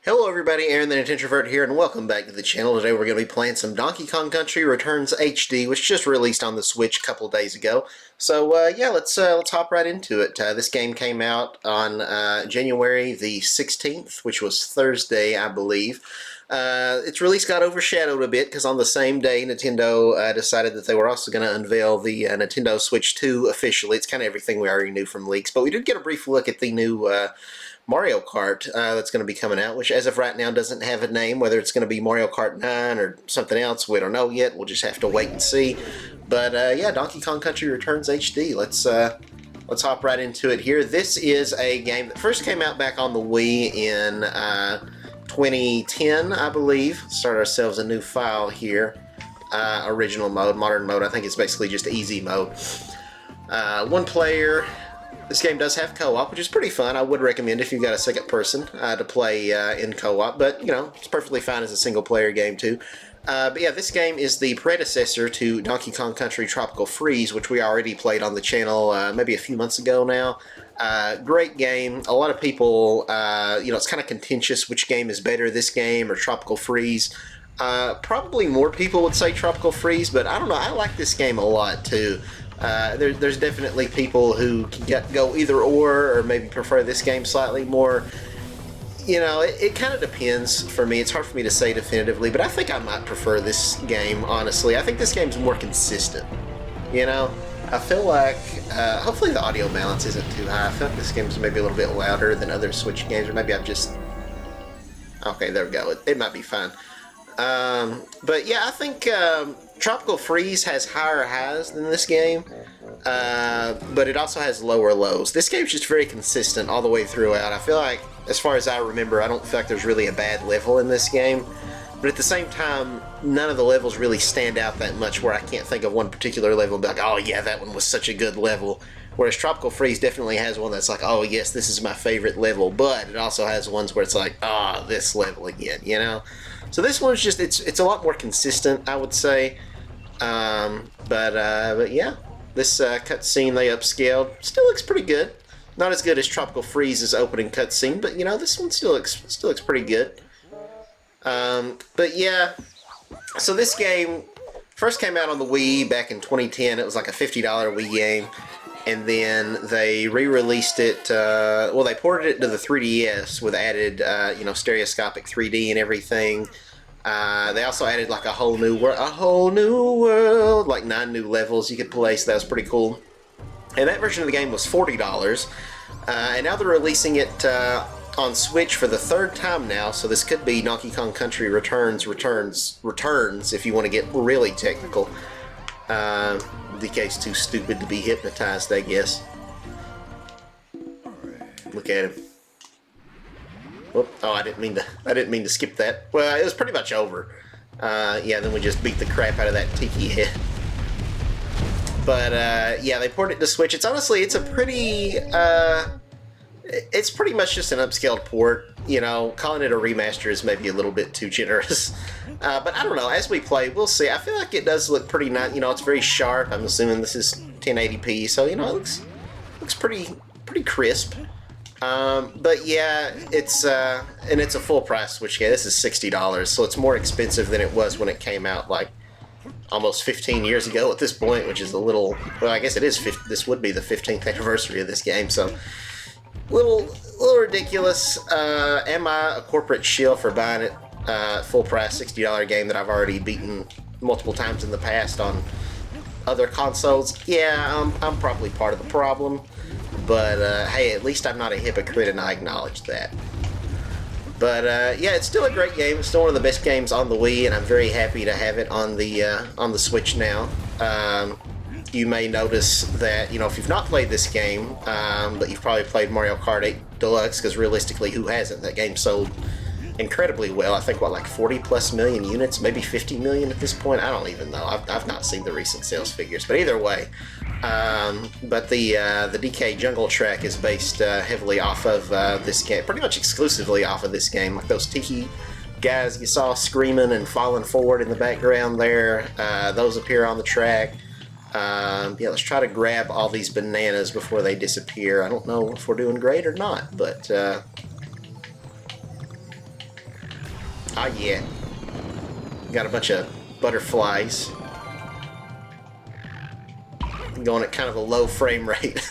Hello everybody, Aaron the Nintintrovert here, and welcome back to the channel. Today we're going to be playing some Donkey Kong Country Returns HD, which just released on the Switch a couple days ago. So yeah, let's hop right into it. This game came out on January the 16th, which was Thursday, I believe. Its release got overshadowed a bit because on the same day Nintendo decided that they were also going to unveil the Nintendo Switch 2 officially. It's kind of everything we already knew from leaks, but we did get a brief look at the new Mario Kart that's going to be coming out, which as of right now doesn't have a name. Whether it's going to be Mario Kart 9 or something else, we don't know yet. We'll just have to wait and see. But yeah, Donkey Kong Country Returns HD. Let's hop right into it here. This is a game that first came out back on the Wii in 2010, I believe. Start ourselves a new file here. Original mode, modern mode. I think it's basically just easy mode. One player. This game does have co-op, which is pretty fun. I would recommend if you've got a second person to play in co-op, but you know, it's perfectly fine as a single-player game too. But yeah, this game is the predecessor to Donkey Kong Country Tropical Freeze, which we already played on the channel maybe a few months ago now. Great game. A lot of people, you know, it's kind of contentious which game is better, this game or Tropical Freeze. Probably more people would say Tropical Freeze, but I don't know. I like this game a lot too. There's definitely people who can go either or maybe prefer this game slightly more. You know, it kind of depends for me. It's hard for me to say definitively, but I think I might prefer this game, honestly. I think this game's more consistent. You know, I feel like, hopefully the audio balance isn't too high. I feel like this game's maybe a little bit louder than other Switch games, or maybe I've just... Okay, there we go. It might be fine. But yeah, I think Tropical Freeze has higher highs than this game, but it also has lower lows. This game's just very consistent all the way throughout. I feel like, as far as I remember, I don't feel like there's really a bad level in this game, but at the same time, none of the levels really stand out that much where I can't think of one particular level and be like, oh yeah, that one was such a good level. Whereas Tropical Freeze definitely has one that's like, oh yes, this is my favorite level, but it also has ones where it's like, ah, this level again, you know? So this one's just, it's a lot more consistent, I would say. But yeah, this cutscene they upscaled still looks pretty good. Not as good as Tropical Freeze's opening cutscene, but you know, this one still looks pretty good. But yeah, so this game first came out on the Wii back in 2010. It was like a $50 Wii game. And then they re-released it, well, they ported it to the 3DS with added, you know, stereoscopic 3D and everything. They also added like a whole new world, like 9 new levels you could play, so that was pretty cool. And that version of the game was $40. And now they're releasing it on Switch for the third time now, so this could be Donkey Kong Country Returns, if you want to get really technical. DK's too stupid to be hypnotized, I guess. Look at him. Whoop. Oh, I didn't mean to skip that. Well, it was pretty much over. Yeah, then we just beat the crap out of that Tiki head. But yeah, they ported it to Switch. It's honestly, it's a pretty, it's pretty much just an upscaled port. You know, calling it a remaster is maybe a little bit too generous. But I don't know, as we play, we'll see. I feel like it does look pretty nice. You know, it's very sharp. I'm assuming this is 1080p, so, you know, it looks pretty crisp. But yeah, it's and it's a full price Switch game. This is $60, so it's more expensive than it was when it came out, like, almost 15 years ago at this point, which is a little, well, I guess it is, this would be the 15th anniversary of this game, so... Little ridiculous. Am I a corporate shill for buying it full price $60 game that I've already beaten multiple times in the past on other consoles? Yeah, I'm probably part of the problem, but hey, at least I'm not a hypocrite and I acknowledge that. But yeah, it's still a great game. It's still one of the best games on the Wii, and I'm very happy to have it on the Switch now. You may notice that, you know, if you've not played this game, but you've probably played Mario Kart 8 Deluxe, because realistically, who hasn't? That game sold incredibly well. I think, what, like 40+ million units, maybe 50 million at this point? I don't even know. I've not seen the recent sales figures, but either way. But the DK Jungle track is based heavily off of this game, pretty much exclusively off of this game. Like those Tiki guys you saw screaming and falling forward in the background there, those appear on the track. Yeah, let's try to grab all these bananas before they disappear. I don't know if we're doing great or not, but Ah, yeah. Got a bunch of butterflies. Going at kind of a low frame rate.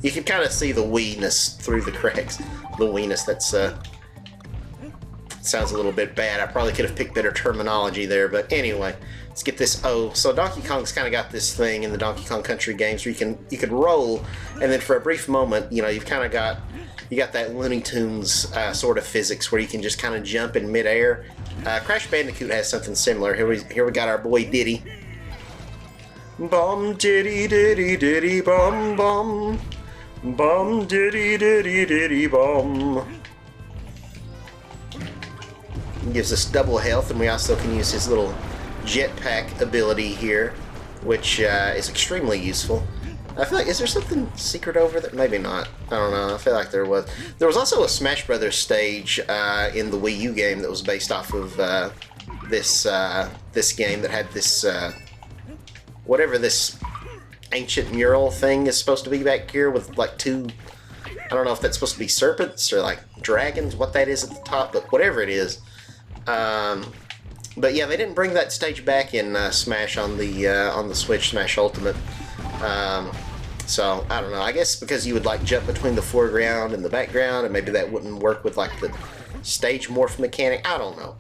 You can kind of see the weeness through the cracks. The weeness, that's, sounds a little bit bad. I probably could have picked better terminology there, but anyway, let's get this O. So Donkey Kong's kind of got this thing in the Donkey Kong Country games where you can roll, and then for a brief moment, you know, you've kind of got that Looney Tunes sort of physics where you can just kind of jump in midair. Crash Bandicoot has something similar. Here we got our boy Diddy. Bum diddy diddy diddy bum bum. Bum diddy diddy diddy bum. He gives us double health, and we also can use his little jetpack ability here, which is extremely useful. I feel like, is there something secret over there? Maybe not. I don't know. I feel like there was. There was also a Smash Brothers stage in the Wii U game that was based off of this game that had this whatever this ancient mural thing is supposed to be back here with like two. I don't know if that's supposed to be serpents or like dragons. What that is at the top, but whatever it is. But yeah, they didn't bring that stage back in Smash on the Switch, Smash Ultimate. So I don't know. I guess because you would like jump between the foreground and the background, and maybe that wouldn't work with like the stage morph mechanic. I don't know.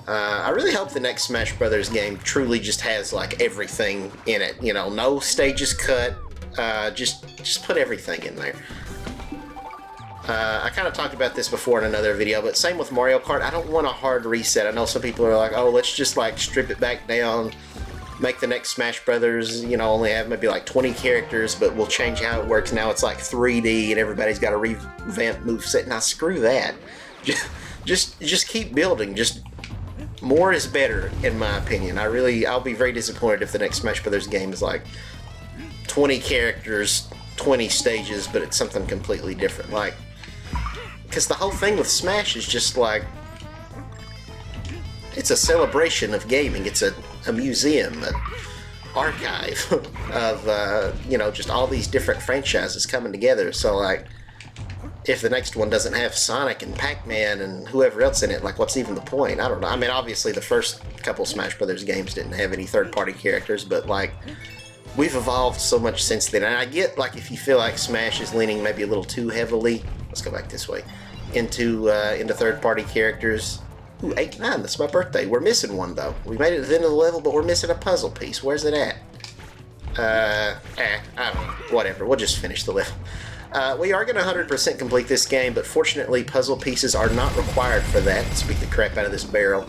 I really hope the next Smash Brothers game truly just has like everything in it. You know, no stages cut. Just put everything in there. I kind of talked about this before in another video, but same with Mario Kart. I don't want a hard reset. I know some people are like, oh, let's just like strip it back down, make the next Smash Brothers, you know, only have maybe like 20 characters, but we'll change how it works. Now it's like 3D and everybody's got a revamped moveset. Now screw that. Just keep building. Just more is better, in my opinion. I'll be very disappointed if the next Smash Brothers game is like 20 characters, 20 stages, but it's something completely different. Like, because the whole thing with Smash is just like, it's a celebration of gaming. It's a museum, an archive of, you know, just all these different franchises coming together. So, like, if the next one doesn't have Sonic and Pac-Man and whoever else in it, like, what's even the point? I don't know. I mean, obviously, the first couple Smash Brothers games didn't have any third-party characters, but, like, we've evolved so much since then. And I get, like, if you feel like Smash is leaning maybe a little too heavily, let's go back this way, into third-party characters. Ooh, 8-9, that's my birthday. We're missing one, though. We made it to the end of the level, but we're missing a puzzle piece. Where's it at? I don't know. Whatever, we'll just finish the level. We are going to 100% complete this game, but fortunately puzzle pieces are not required for that. Let's beat the crap out of this barrel.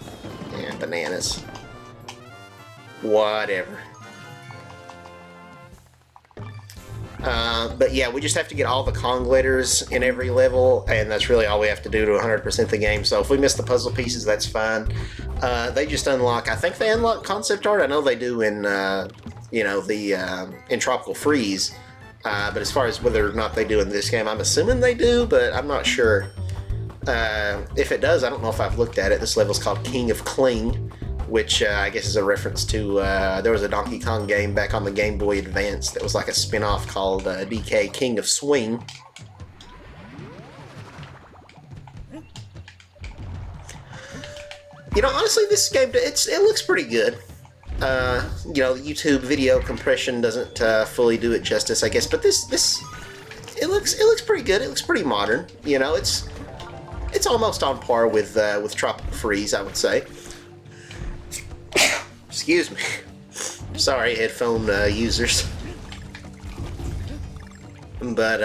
And bananas. Whatever. But yeah, we just have to get all the Kong letters in every level, and that's really all we have to do to 100% the game. So if we miss the puzzle pieces, that's fine. They just unlock, I think they unlock concept art. I know they do in, you know, in Tropical Freeze. But as far as whether or not they do in this game, I'm assuming they do, but I'm not sure. If it does, I don't know if I've looked at it. This level's called King of Kling, which I guess is a reference to, there was a Donkey Kong game back on the Game Boy Advance that was like a spin-off called DK King of Swing. You know, honestly, this game, it looks pretty good. You know, the YouTube video compression doesn't fully do it justice, I guess, but it looks pretty good. It looks pretty modern. You know, it's almost on par with Tropical Freeze, I would say. Excuse me. Sorry, headphone users. But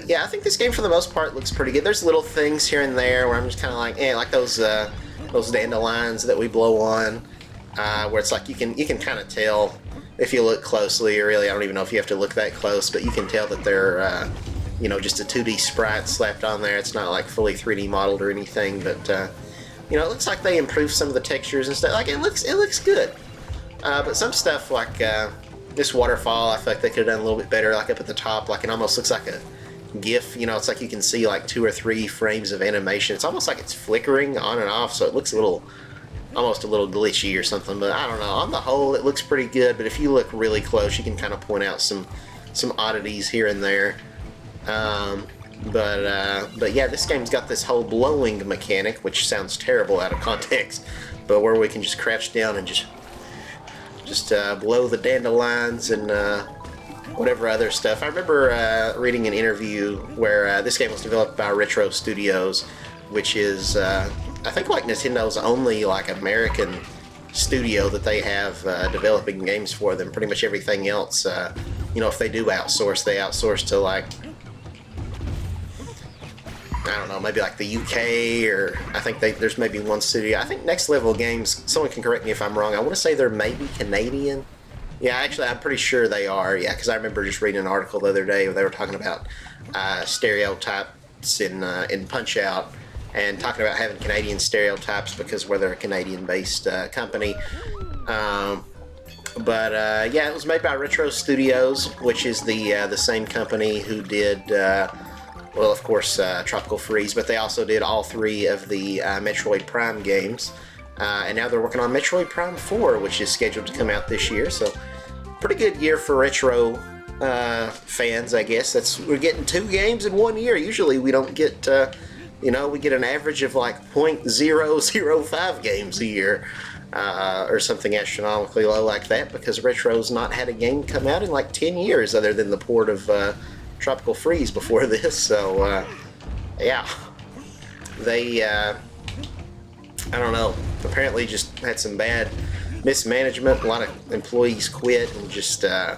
yeah, I think this game for the most part looks pretty good. There's little things here and there where I'm just kind of like, like those dandelions that we blow on, where it's like you can kind of tell if you look closely. Or really, I don't even know if you have to look that close, but you can tell that they're you know, just a 2D sprite slapped on there. It's not like fully 3D modeled or anything, but you know, it looks like they improved some of the textures and stuff. Like it looks good. But some stuff like this waterfall, I feel like they could have done a little bit better. Like up at the top, like it almost looks like a GIF. You know, it's like you can see like 2 or 3 frames of animation. It's almost like it's flickering on and off, so it looks almost a little glitchy or something. But I don't know. On the whole, it looks pretty good. But if you look really close, you can kind of point out some oddities here and there. But yeah, this game's got this whole blowing mechanic, which sounds terrible out of context, but where we can just crouch down and just blow the dandelions and whatever other stuff. I remember reading an interview where this game was developed by Retro Studios, which is I think like Nintendo's only like American studio that they have developing games for them. Pretty much everything else, if they do outsource, they outsource to like, I don't know, maybe like the UK, or I think there's maybe one studio. I think Next Level Games, someone can correct me if I'm wrong, I want to say they're maybe Canadian. Yeah, actually, I'm pretty sure they are, yeah, because I remember just reading an article the other day where they were talking about stereotypes in Punch-Out, and talking about having Canadian stereotypes because they're a Canadian-based company. But yeah, it was made by Retro Studios, which is the same company who did, well, of course, Tropical Freeze, but they also did all three of the Metroid Prime games. And now they're working on Metroid Prime 4, which is scheduled to come out this year. So, pretty good year for Retro fans, I guess. We're getting 2 games in 1 year. Usually we don't get, we get an average of like 0.005 games a year. Or something astronomically low like that, because Retro's not had a game come out in like 10 years other than the port of Tropical Freeze before this. So, yeah. They, I don't know, apparently just had some bad mismanagement. A lot of employees quit, and just, I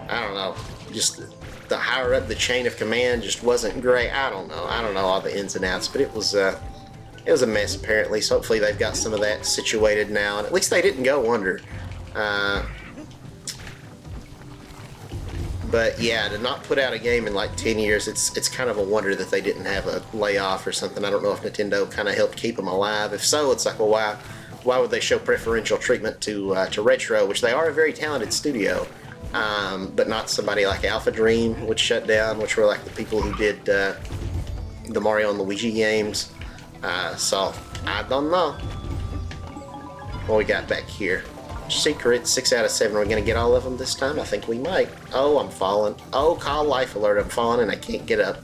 don't know, just the higher up the chain of command just wasn't great. I don't know all the ins and outs, but it was a mess apparently. So hopefully they've got some of that situated now, and at least they didn't go under. But yeah, to not put out a game in like 10 years, it's kind of a wonder that they didn't have a layoff or something. I don't know if Nintendo kind of helped keep them alive. If so, it's like, well, why would they show preferential treatment to Retro, which they are a very talented studio, but not somebody like Alpha Dream, which shut down, which were like the people who did the Mario and Luigi games. So I don't know. What we got back here? Secret, 6 out of 7. Are we going to get all of them this time? I think we might. Oh, I'm falling. Oh, call life alert. I'm falling and I can't get up.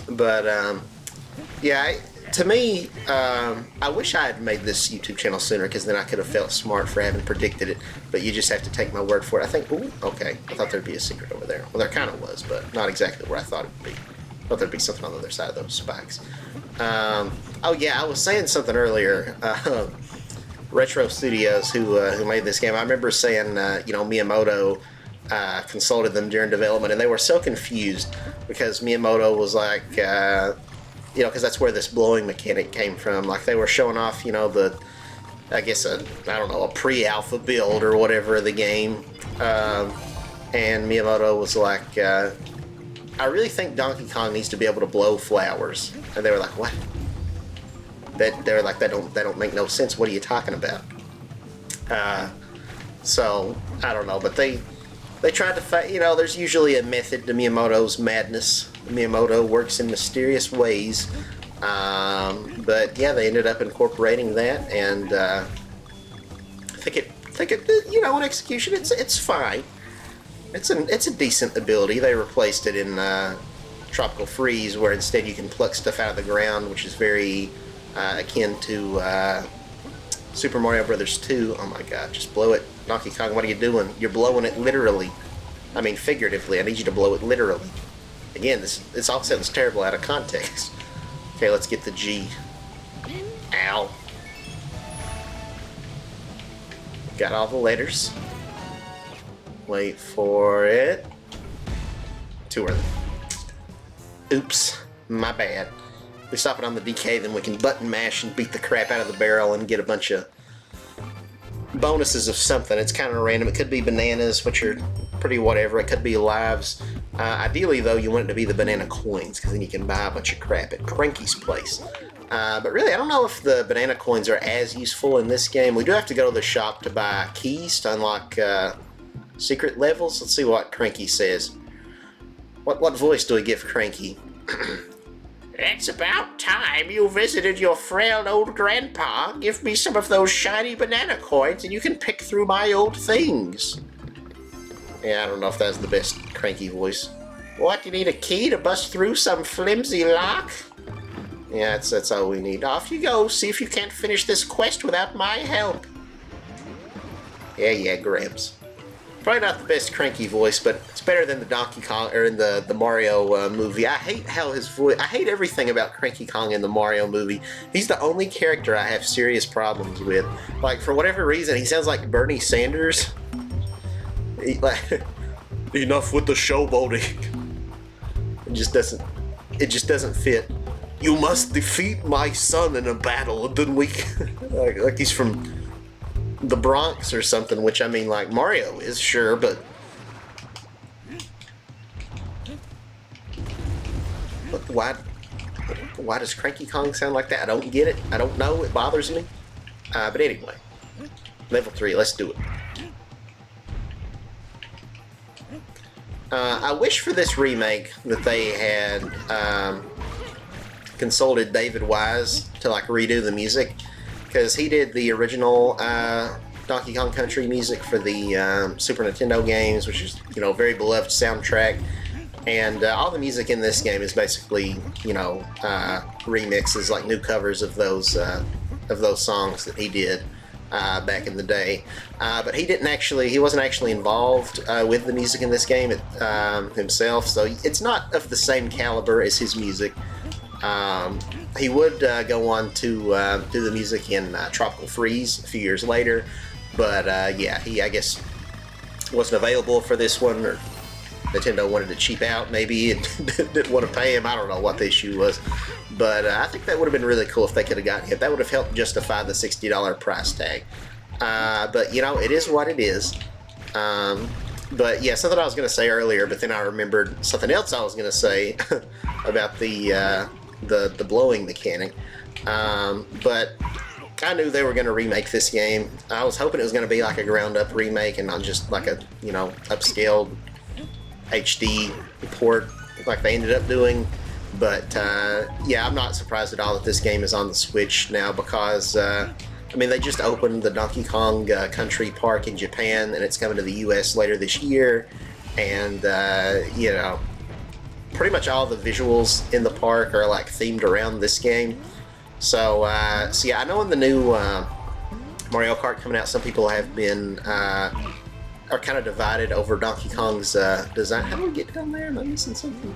But, yeah, to me, I wish I had made this YouTube channel sooner, because then I could have felt smart for having predicted it. But you just have to take my word for it. I think, ooh, okay. I thought there'd be a secret over there. Well, there kind of was, but not exactly where I thought it would be. I thought there'd be something on the other side of those spikes. Oh yeah, I was saying something earlier. Retro Studios, who made this game, I remember saying, Miyamoto consulted them during development, and they were so confused because Miyamoto was like, because that's where this blowing mechanic came from. Like, they were showing off, I guess a pre-alpha build or whatever of the game, and Miyamoto was like, I really think Donkey Kong needs to be able to blow flowers. And they were like, what? They were like, that don't make no sense. What are you talking about? So, I don't know. But they tried to find, there's usually a method to Miyamoto's madness. Miyamoto works in mysterious ways. But yeah, they ended up incorporating that. And I think it, in execution, it's fine. It's a decent ability. They replaced it in Tropical Freeze, where instead you can pluck stuff out of the ground, which is very akin to Super Mario Brothers 2. Oh my god, just blow it. Donkey Kong, what are you doing? You're blowing it literally. I mean figuratively. I need you to blow it literally. Again, this all sounds terrible out of context. Okay, let's get the G. Ow. Got all the letters. Wait for it. Too early. Oops. My bad. We stop it on the DK, then we can button mash and beat the crap out of the barrel and get a bunch of bonuses of something. It's kind of random. It could be bananas, which are pretty whatever. It could be lives. Ideally, though, you want it to be the banana coins, because then you can buy a bunch of crap at Cranky's place. But really, I don't know if the banana coins are as useful in this game. We do have to go to the shop to buy keys to unlock secret levels. Let's see what Cranky says. What voice do we give Cranky? It's about time you visited your frail old grandpa. Give me some of those shiny banana coins and you can pick through my old things. Yeah, I don't know if that's the best Cranky voice. What, you need a key to bust through some flimsy lock? Yeah, that's all we need. Off you go, see if you can't finish this quest without my help. Yeah, Gramps. Probably not the best Cranky voice, but it's better than the Donkey Kong, or in the Mario movie. I hate how his voice, I hate everything about Cranky Kong in the Mario movie. He's the only character I have serious problems with. Like, for whatever reason, he sounds like Bernie Sanders. Enough with the showboating. It just doesn't fit. You must defeat my son in a battle, and then we like he's from the Bronx or something, which I mean, like, Mario is, sure, but why does Cranky Kong sound like that? I don't get it. I don't know. It bothers me. But anyway, level 3. Let's do it. I wish for this remake that they had consulted David Wise to like redo the music, because he did the original Donkey Kong Country music for the Super Nintendo games, which is, you know, very beloved soundtrack. And all the music in this game is basically, you know, remixes, like new covers of those songs that he did back in the day. But he wasn't actually involved with the music in this game himself, so it's not of the same caliber as his music. He would go on to do the music in Tropical Freeze a few years later, but yeah, he, I guess, wasn't available for this one, or Nintendo wanted to cheap out maybe and didn't want to pay him. I don't know what the issue was, but I think that would have been really cool if they could have gotten him. That would have helped justify the $60 price tag. But, you know, it is what it is. But yeah, something I was going to say earlier, but then I remembered something else I was going to say about the blowing mechanic. But I knew they were going to remake this game. I was hoping it was going to be like a ground up remake and not just like a, you know, upscaled HD port like they ended up doing. But yeah, I'm not surprised at all that this game is on the Switch now, because I mean, they just opened the Donkey Kong Country Park in Japan, and it's coming to the US later this year. And you know, pretty much all the visuals in the park are like themed around this game. So yeah, I know in the new Mario Kart coming out, some people have been are kind of divided over Donkey Kong's design. How do we get down there? Am I missing something?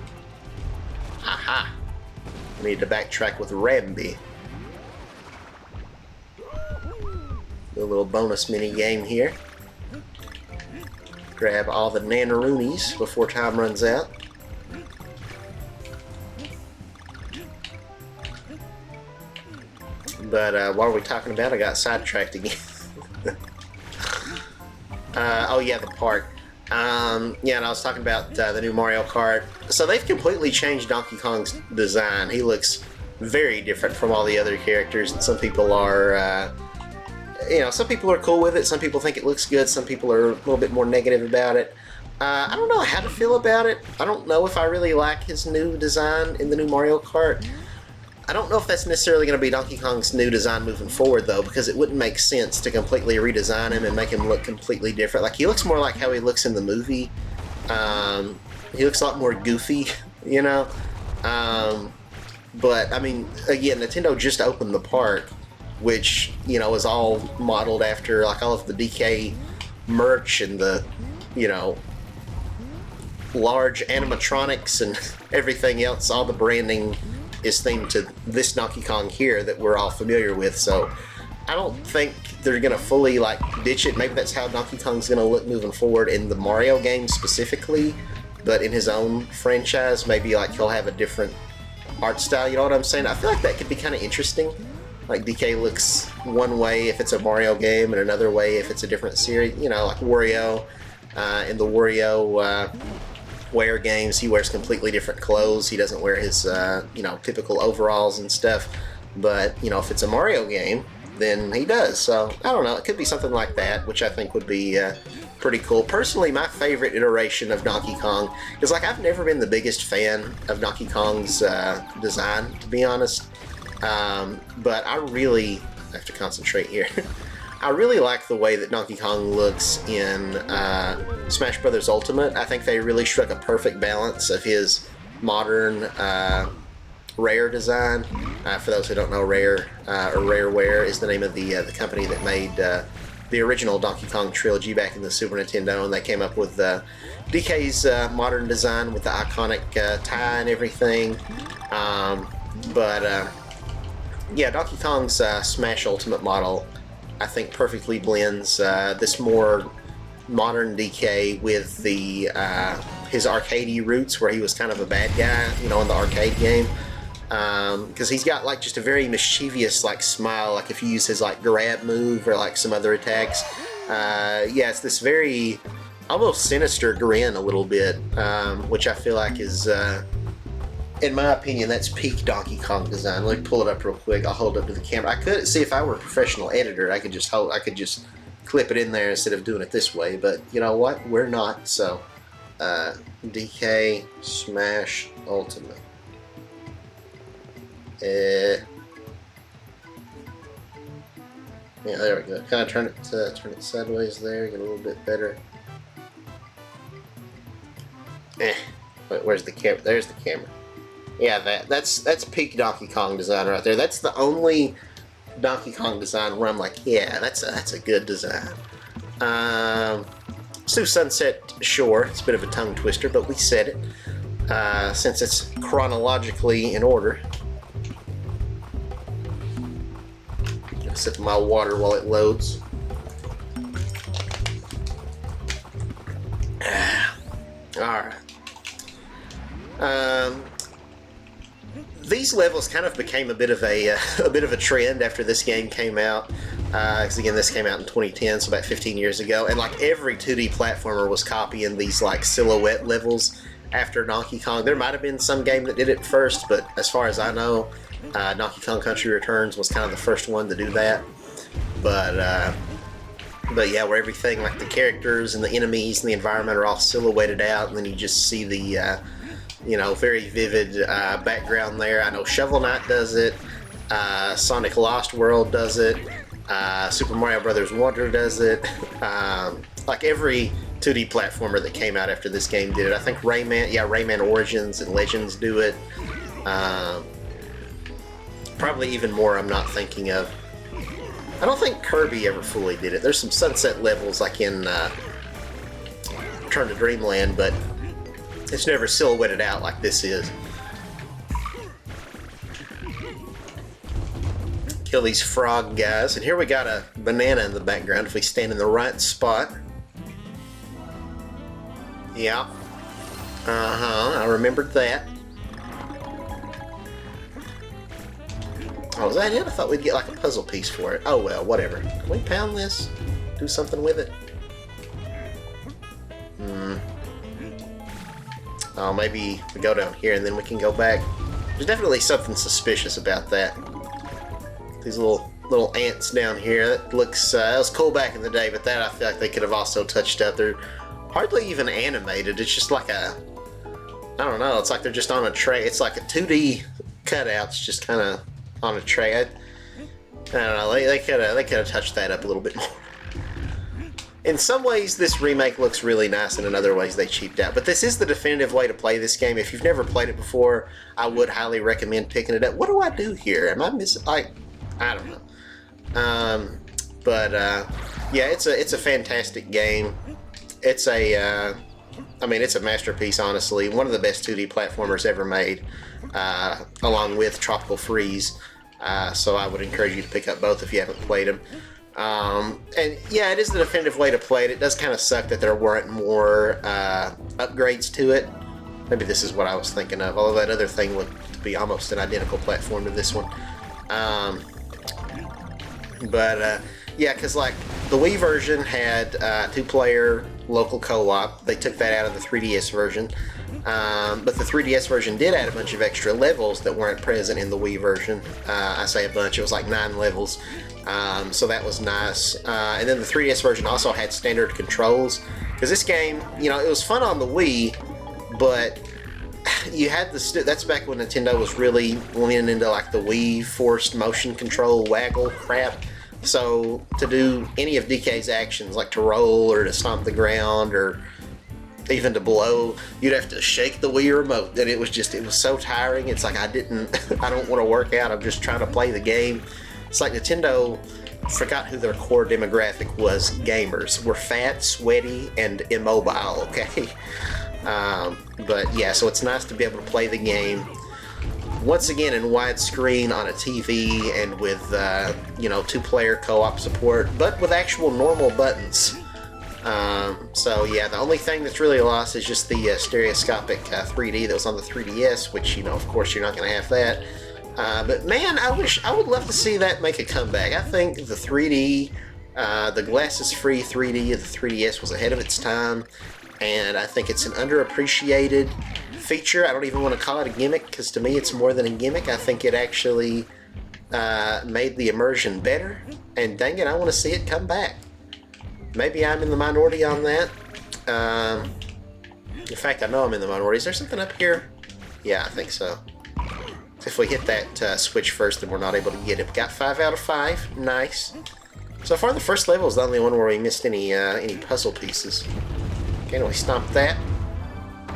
Aha! I need to backtrack with Rambi. Do a little bonus mini game here. Grab all the Nanaroonies before time runs out. But what are we talking about? I got sidetracked again. Oh yeah, the park. Yeah, and I was talking about the new Mario Kart. So they've completely changed Donkey Kong's design. He looks very different from all the other characters. And some people are, you know, some people are cool with it. Some people think it looks good. Some people are a little bit more negative about it. I don't know how to feel about it. I don't know if I really like his new design in the new Mario Kart. I don't know if that's necessarily going to be Donkey Kong's new design moving forward, though, because it wouldn't make sense to completely redesign him and make him look completely different. Like, he looks more like how he looks in the movie. He looks a lot more goofy, you know? But, I mean, again, Nintendo just opened the park, which, you know, is all modeled after, like, all of the DK merch and the, you know, large animatronics and everything else. All the branding is themed to this Donkey Kong here that we're all familiar with, so I don't think they're gonna fully like ditch it. Maybe that's how Donkey Kong's gonna look moving forward in the Mario game specifically, but in his own franchise, maybe like he'll have a different art style, you know what I'm saying? I feel like that could be kind of interesting. Like DK looks one way if it's a Mario game and another way if it's a different series, you know, like Wario. In the Wario Wear games, he wears completely different clothes. He doesn't wear his you know, typical overalls and stuff, but you know, if it's a Mario game, then he does. So I don't know, it could be something like that, which I think would be pretty cool. Personally, my favorite iteration of Donkey Kong is, like, I've never been the biggest fan of Donkey Kong's design, to be honest, but I really have to concentrate here. I really like the way that Donkey Kong looks in Smash Bros. Ultimate. I think they really struck a perfect balance of his modern Rare design. For those who don't know, Rare or Rareware is the name of the company that made the original Donkey Kong trilogy back in the Super Nintendo, and they came up with DK's modern design with the iconic tie and everything. Yeah, Donkey Kong's Smash Ultimate model, I think, perfectly blends this more modern DK with the his arcadey roots, where he was kind of a bad guy, you know, in the arcade game. Because he's got like just a very mischievous like smile, like if you use his like grab move or like some other attacks. Yeah, it's this very almost sinister grin a little bit, which I feel like is, in my opinion, that's peak Donkey Kong design. Let me pull it up real quick. I'll hold it up to the camera. I could see, if I were a professional editor, I could just clip it in there instead of doing it this way. But you know what? We're not. So DK Smash Ultimate. Yeah, there we go. Kind of turn it sideways there, get a little bit better. Wait, where's the camera? There's the camera. Yeah, that's peak Donkey Kong design right there. That's the only Donkey Kong design where I'm like, yeah, that's a good design. Sioux Sunset, sure, it's a bit of a tongue twister, but we said it since it's chronologically in order. Sip my water while it loads. Alright. These levels kind of became a bit of a trend after this game came out. Because again, this came out in 2010, so about 15 years ago, and like every 2D platformer was copying these like silhouette levels after Donkey Kong. There might have been some game that did it first, but as far as I know, Donkey Kong Country Returns was kind of the first one to do that. But yeah, where everything, like the characters and the enemies and the environment are all silhouetted out, and then you just see the you know, very vivid background there. I know Shovel Knight does it, Sonic Lost World does it, Super Mario Brothers Wonder does it. Like every 2D platformer that came out after this game did it. I think Rayman Origins and Legends do it. Probably even more I'm not thinking of. I don't think Kirby ever fully did it. There's some Sunset levels like in Return to Dreamland, but it's never silhouetted out like this is. Kill these frog guys, and here we got a banana in the background if we stand in the right spot. Yeah. I remembered that. Oh, was that it? I thought we'd get like a puzzle piece for it. Oh well, whatever. Can we pound this? Do something with it? Oh, maybe we go down here and then we can go back. There's definitely something suspicious about that. These little ants down here. That looks, that was cool back in the day, but that I feel like they could have also touched up. They're hardly even animated. It's just like a, I don't know, it's like they're just on a tray. It's like a 2D cutouts just kind of on a tray. I don't know, they could have touched that up a little bit more. In some ways, this remake looks really nice, and in other ways, they cheaped out. But this is the definitive way to play this game. If you've never played it before, I would highly recommend picking it up. What do I do here? Am I missing? Like, I don't know. Yeah, it's a fantastic game. It's a, I mean, it's a masterpiece. Honestly, one of the best 2D platformers ever made, along with Tropical Freeze. So I would encourage you to pick up both if you haven't played them. And yeah, it is the definitive way to play it. It does kind of suck that there weren't more upgrades to it. Maybe this is what I was thinking of, although that other thing looked to be almost an identical platform to this one. Yeah, because like the Wii version had 2-player local co-op. They took that out of the 3DS version. But the 3DS version did add a bunch of extra levels that weren't present in the Wii version. I say a bunch, it was like 9 levels. So that was nice. And then the 3DS version also had standard controls. Because this game, you know, it was fun on the Wii, but you had that's back when Nintendo was really leaning into like the Wii forced motion control waggle crap. So to do any of DK's actions, like to roll or to stomp the ground or even to blow, you'd have to shake the Wii remote. And it was so tiring. It's like I don't want to work out. I'm just trying to play the game. It's like Nintendo forgot who their core demographic was. Gamers. We're fat, sweaty, and immobile, okay? But yeah, so it's nice to be able to play the game once again in widescreen on a TV and with, 2-player co-op support, but with actual normal buttons. So yeah, the only thing that's really lost is just the stereoscopic 3D that was on the 3DS, which, of course you're not going to have that. But man, I would love to see that make a comeback. I think the 3D, the glasses-free 3D of the 3DS was ahead of its time, and I think it's an underappreciated feature. I don't even want to call it a gimmick, because to me it's more than a gimmick. I think it actually made the immersion better, and dang it, I want to see it come back. Maybe I'm in the minority on that. In fact, I know I'm in the minority. Is there something up here? Yeah, I think so. If we hit that switch first, then we're not able to get it. We got 5 out of 5. Nice. So far, the first level is the only one where we missed any puzzle pieces. Okay, we stomp that.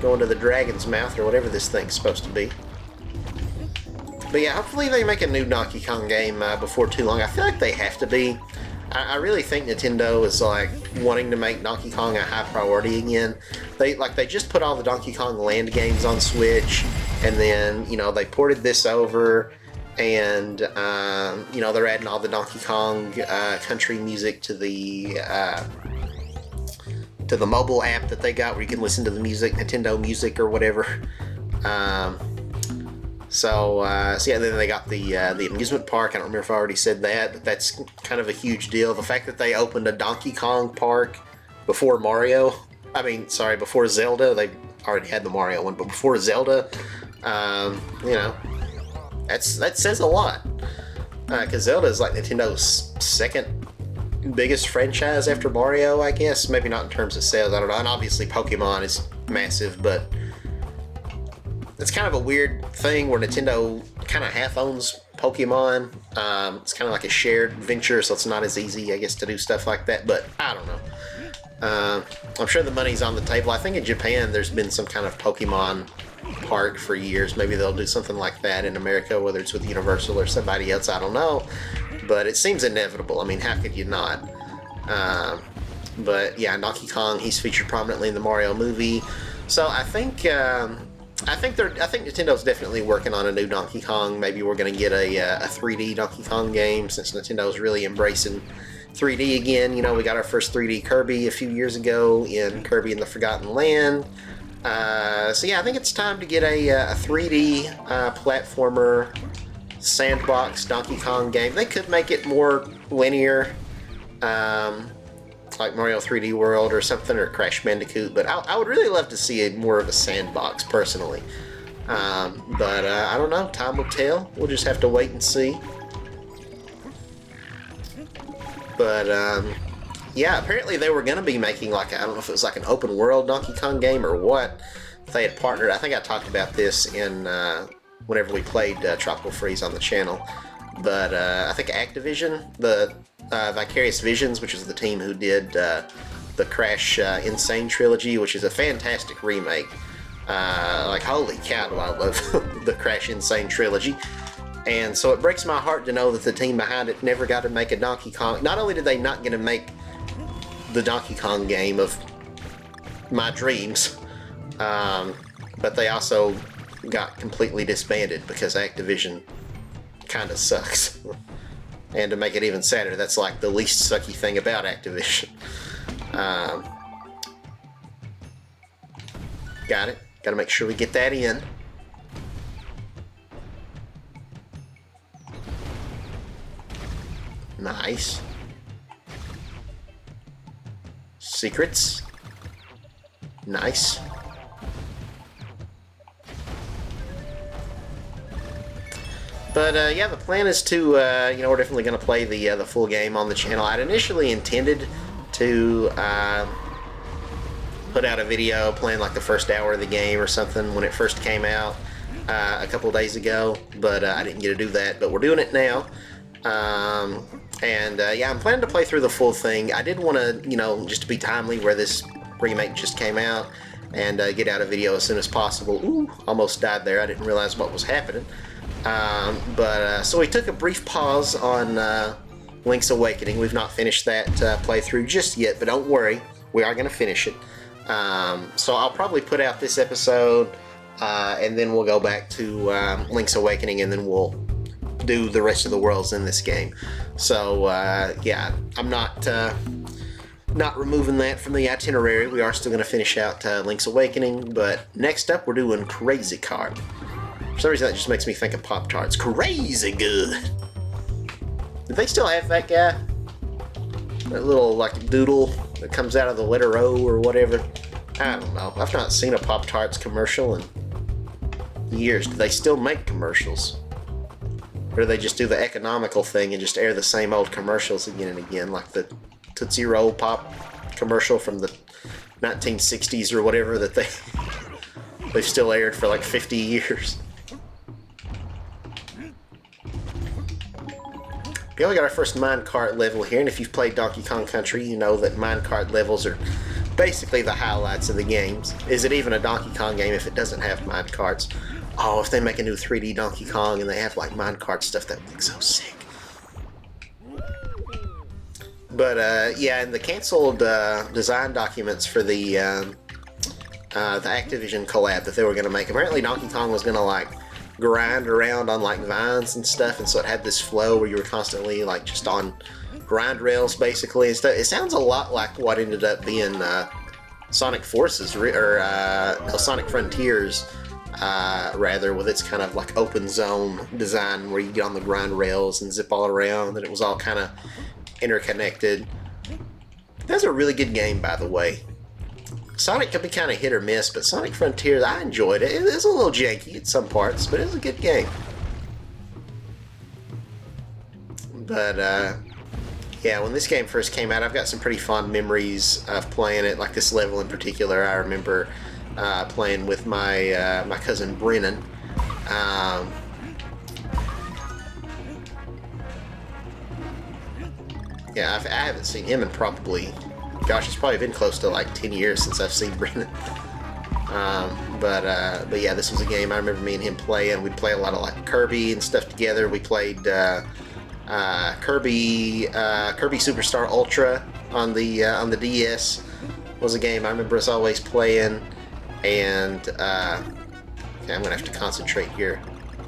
Go into the dragon's mouth, or whatever this thing's supposed to be. But yeah, hopefully they make a new Donkey Kong game before too long. I feel like they have to be. I really think Nintendo is like wanting to make Donkey Kong a high priority again. They just put all the Donkey Kong Land games on Switch, and then they ported this over, and they're adding all the Donkey Kong country music to the mobile app that they got, where you can listen to the music, Nintendo Music or whatever. So yeah, then they got the amusement park. I don't remember if I already said that, but that's kind of a huge deal. The fact that they opened a Donkey Kong park before before Zelda. They already had the Mario one, but before Zelda, that says a lot. Because Zelda is like Nintendo's second biggest franchise after Mario, I guess. Maybe not in terms of sales, I don't know. And obviously Pokemon is massive, but it's kind of a weird thing where Nintendo kind of half owns Pokemon. It's kind of like a shared venture, so it's not as easy, I guess, to do stuff like that, but I don't know. I'm sure the money's on the table. I think in Japan there's been some kind of Pokemon park for years. Maybe they'll do something like that in America, whether it's with Universal or somebody else, I don't know. But it seems inevitable. I mean, how could you not? But yeah, Donkey Kong, he's featured prominently in the Mario movie. So I think Nintendo's definitely working on a new Donkey Kong. Maybe we're going to get a 3D Donkey Kong game, since Nintendo's really embracing 3D again. We got our first 3D Kirby a few years ago in Kirby and the Forgotten Land. So yeah, I think it's time to get a 3D platformer sandbox Donkey Kong game. They could make it more linear, like Mario 3D World or something, or Crash Bandicoot, but I would really love to see more of a sandbox, personally. But I don't know. Time will tell. We'll just have to wait and see. But yeah, apparently they were going to be making I don't know if it was like an open world Donkey Kong game or what. They had partnered. I think I talked about this in whenever we played Tropical Freeze on the channel. But I think Activision, the Vicarious Visions, which is the team who did the Crash Insane Trilogy, which is a fantastic remake. Holy cow, do I love the Crash Insane Trilogy. And so it breaks my heart to know that the team behind it never got to make a Donkey Kong. Not only did they not get to make the Donkey Kong game of my dreams, but they also got completely disbanded because Activision kind of sucks. And to make it even sadder, that's like the least sucky thing about Activision. Got it. Got to make sure we get that in. Nice. Secrets. Nice. But yeah, the plan is to, we're definitely going to play the full game on the channel. I'd initially intended to put out a video playing like the first hour of the game or something when it first came out a couple days ago, but I didn't get to do that. But we're doing it now. And yeah, I'm planning to play through the full thing. I did want to, you know, just to be timely where this remake just came out, and get out a video as soon as possible. Ooh, almost died there. I didn't realize what was happening. So we took a brief pause on Link's Awakening. We've not finished that playthrough just yet, but don't worry, we are going to finish it. So I'll probably put out this episode, and then we'll go back to Link's Awakening, and then we'll do the rest of the worlds in this game. So yeah, I'm not removing that from the itinerary. We are still going to finish out Link's Awakening, but next up we're doing Crazy Kart. For some reason that just makes me think of Pop-Tarts. Crazy good! Do they still have that guy? That little, like, doodle that comes out of the letter O or whatever? I don't know. I've not seen a Pop-Tarts commercial in years. Do they still make commercials? Or do they just do the economical thing and just air the same old commercials again and again, like the Tootsie Roll Pop commercial from the 1960s or whatever that they've still aired for like 50 years. Okay, we got our first minecart level here, and if you've played Donkey Kong Country, you know that minecart levels are basically the highlights of the games. Is it even a Donkey Kong game if it doesn't have minecarts? Oh, if they make a new 3D Donkey Kong and they have like minecart stuff, that would look so sick. But yeah, in the canceled design documents for the Activision collab that they were going to make, apparently Donkey Kong was going to like grind around on like vines and stuff, and so it had this flow where you were constantly like just on grind rails basically and stuff. It sounds a lot like what ended up being Sonic Forces or no, Sonic Frontiers. Rather, with its kind of like open zone design where you get on the grind rails and zip all around, and it was all kind of interconnected. That's a really good game, by the way. Sonic can be kind of hit or miss, but Sonic Frontiers, I enjoyed it. It was a little janky at some parts, but it was a good game. But yeah, when this game first came out, I've got some pretty fond memories of playing it. Like this level in particular, I remember playing with my my cousin Brennan. Yeah, I haven't seen him in probably, gosh, it's probably been close to like 10 years since I've seen Brennan. But yeah, this was a game I remember me and him playing. We'd play a lot of like Kirby and stuff together. We played Kirby Superstar Ultra on the DS. Was a game I remember us always playing. And okay, I'm gonna have to concentrate here.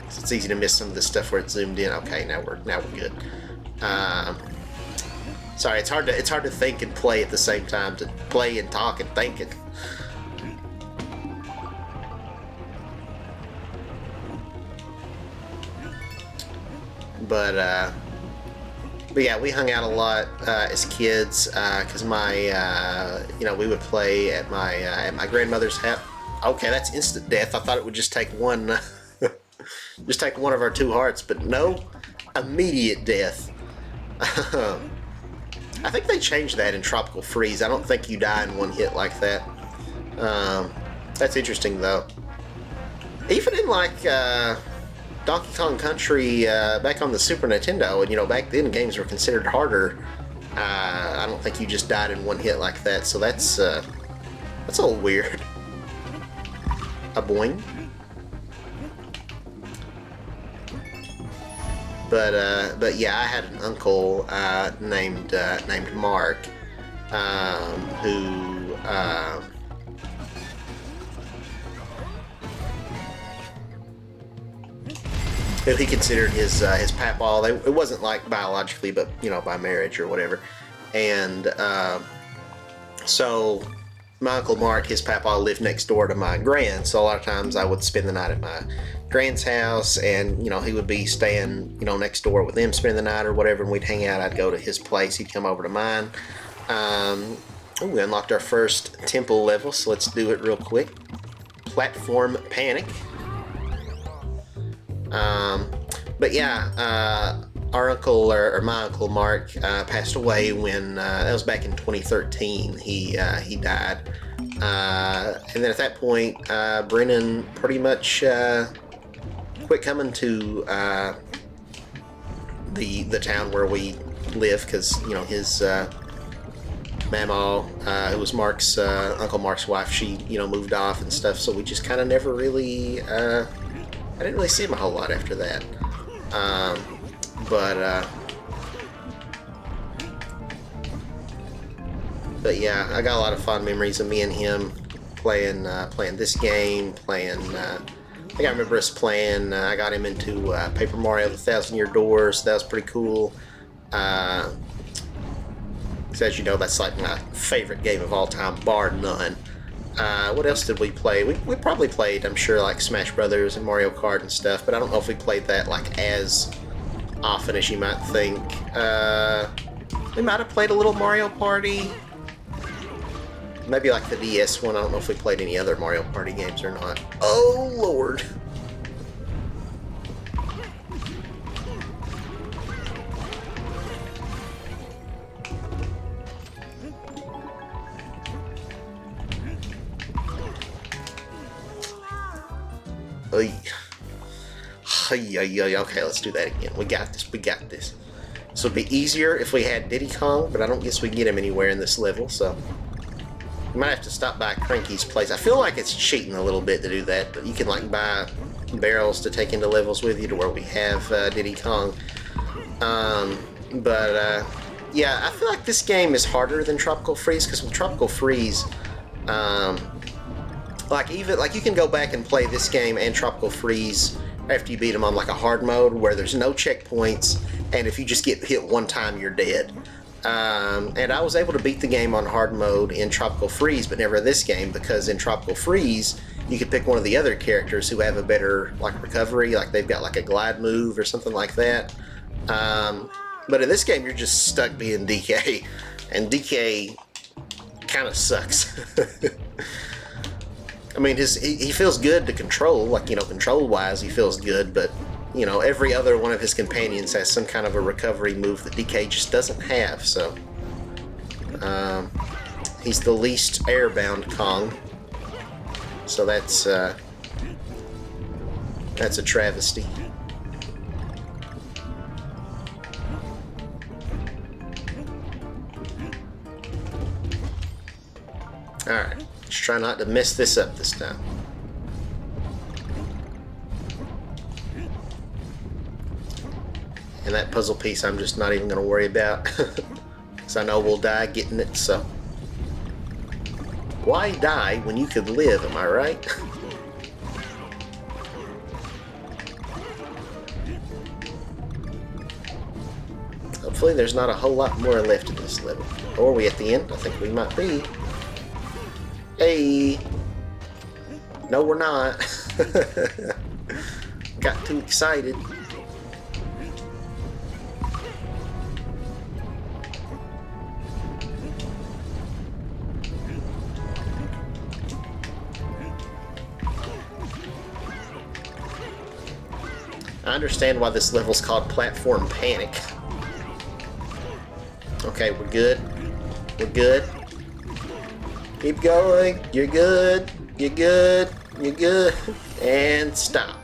It's easy to miss some of the stuff where it's zoomed in. Okay, now we're good. Sorry, it's hard to think and play at the same time. To play and talk and think it. But yeah, we hung out a lot as kids because you know, we would play at my grandmother's house. Okay, that's instant death. I thought it would just take one, just take one of our two hearts, but no, immediate death. I think they changed that in Tropical Freeze. I don't think you die in one hit like that. That's interesting though. Even in like Donkey Kong Country back on the Super Nintendo, and you know, back then games were considered harder. I don't think you just died in one hit like that, so that's a little weird. A boing. But yeah, I had an uncle named Mark who he considered his papaw. It wasn't like biologically, but you know, by marriage or whatever. And so my Uncle Mark, his papaw, lived next door to my grand, so a lot of times I would spend the night at my grand's house, and you know, he would be staying, you know, next door with them, spending the night or whatever, and we'd hang out. I'd go to his place, he'd come over to mine. We unlocked our first temple level, so let's do it real quick. Platform Panic. But yeah, our uncle, or my Uncle Mark, passed away when, that was back in 2013, he died. And then at that point, Brennan pretty much quit coming to the town where we live because, you know, his Mama, who was Mark's Uncle Mark's wife, she, you know, moved off and stuff. So we just kind of never really. I didn't really see him a whole lot after that. But yeah, I got a lot of fond memories of me and him playing this game, playing. I think I remember us playing. I got him into Paper Mario: The Thousand Year Door, so that was pretty cool. Because as you know, that's like my favorite game of all time, bar none. What else did we play? We probably played, I'm sure, like Smash Brothers and Mario Kart and stuff, but I don't know if we played that like as often as you might think. We might have played a little Mario Party. Maybe like the DS one. I don't know if we played any other Mario Party games or not. Oh, Lord. Okay, let's do that again. We got this. We got this. This would be easier if we had Diddy Kong, but I don't guess we can get him anywhere in this level, so you might have to stop by Cranky's place. I feel like it's cheating a little bit to do that, but you can like buy barrels to take into levels with you to where we have Diddy Kong. Yeah, I feel like this game is harder than Tropical Freeze because with Tropical Freeze, like you can go back and play this game and Tropical Freeze after you beat them on like a hard mode where there's no checkpoints, and if you just get hit one time, you're dead. And I was able to beat the game on hard mode in Tropical Freeze, but never this game, because in Tropical Freeze, you could pick one of the other characters who have a better like recovery, like they've got like a glide move or something like that. But in this game, you're just stuck being DK, and DK kind of sucks. I mean, he feels good to control, like, you know, control-wise, he feels good, but, you know, every other one of his companions has some kind of a recovery move that DK just doesn't have, so. He's the least airbound Kong, so that's a travesty. Alright. Just try not to mess this up this time. And that puzzle piece I'm just not even going to worry about. Because I know we'll die getting it, so. Why die when you could live, am I right? Hopefully there's not a whole lot more left in this level. Or are we at the end? I think we might be. Hey! No, we're not. Got too excited. I understand why this level's called Platform Panic. Okay, we're good. We're good. Keep going. You're good. You're good. You're good. And stop.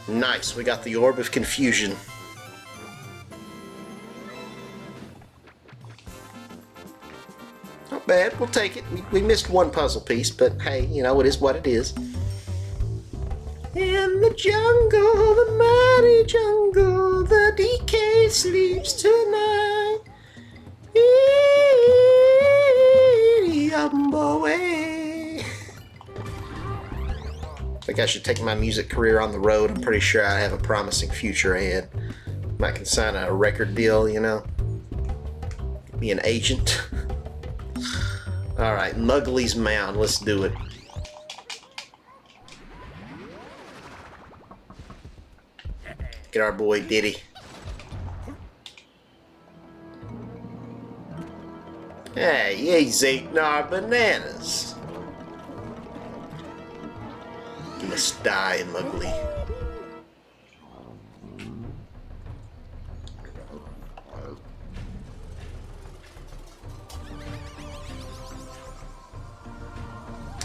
Nice. We got the Orb of Confusion. Not bad. We'll take it. We missed one puzzle piece, but hey, you know, it is what it is. In the jungle, the mighty jungle, the DK sleeps tonight. I think I should take my music career on the road. I'm pretty sure I have a promising future ahead. Might can sign a record deal, you know. Be an agent. Alright, Muggley's Mound. Let's do it. Get our boy Diddy. Hey, he's eating our bananas. You must die, Muggley.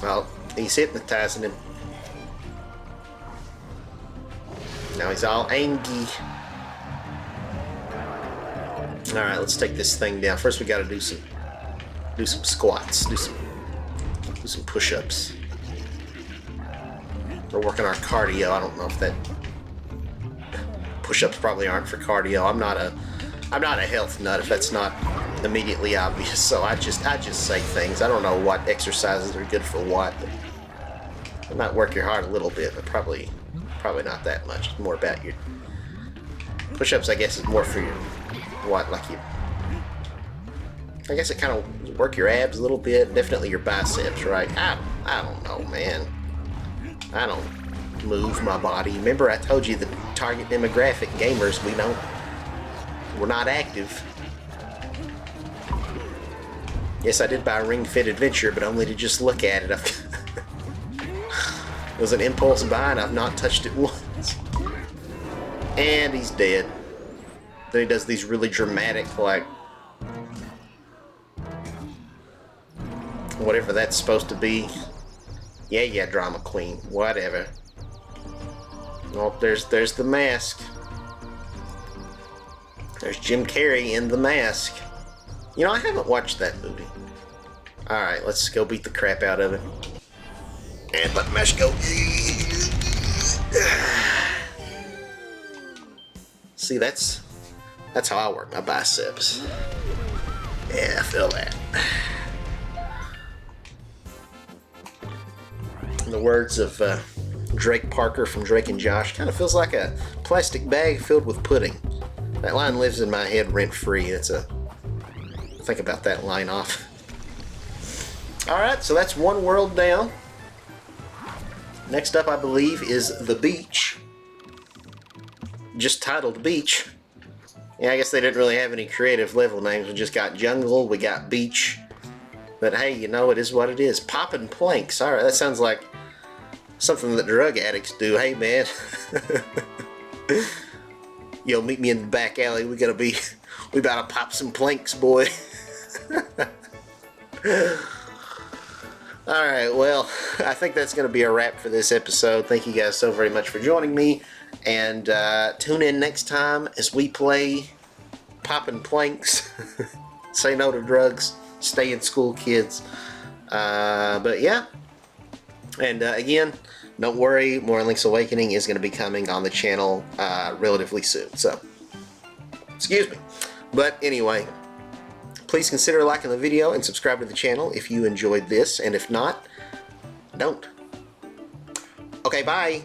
Well, he's hypnotizing him. Now he's all angry. All right, let's take this thing down. First, we got to do some squats, do some push-ups. We're working our cardio. I don't know if that push-ups probably aren't for cardio. I'm not a health nut if that's not immediately obvious. So I just say things. I don't know what exercises are good for what. But it might work your heart a little bit, but probably not that much. It's more about your push-ups. I guess is more for your I guess it kind of work your abs a little bit. Definitely your biceps, right? I don't know, man. I don't move my body. Remember I told you the target demographic gamers, we're not active. Yes, I did buy Ring Fit Adventure, but only to just look at it. It was an impulse buy and I've not touched it once. And he's dead. Then he does these really dramatic, like, whatever that's supposed to be. Yeah, drama queen. Whatever. Well, there's the mask. There's Jim Carrey in The Mask. You know, I haven't watched that movie. Alright, let's go beat the crap out of it. And let the mask go. See, that's how I work my biceps. Yeah, I feel that. In the words of Drake Parker from Drake and Josh, kind of feels like a plastic bag filled with pudding. That line lives in my head rent-free. I think about that line off. Alright, so that's one world down. Next up, I believe, is The Beach. Just titled Beach. Yeah, I guess they didn't really have any creative level names. We just got Jungle, we got Beach. But hey, you know, it is what it is. Popping planks. Alright, that sounds like something that drug addicts do. Hey, man. Yo, meet me in the back alley. We about to pop some planks, boy. Alright, well, I think that's going to be a wrap for this episode. Thank you guys so very much for joining me. And tune in next time as we play Poppin' Planks. Say no to drugs. Stay in school, kids. But yeah. And again, don't worry. More Link's Awakening is going to be coming on the channel relatively soon. So, excuse me. But anyway, please consider liking the video and subscribe to the channel if you enjoyed this. And if not, don't. Okay, bye.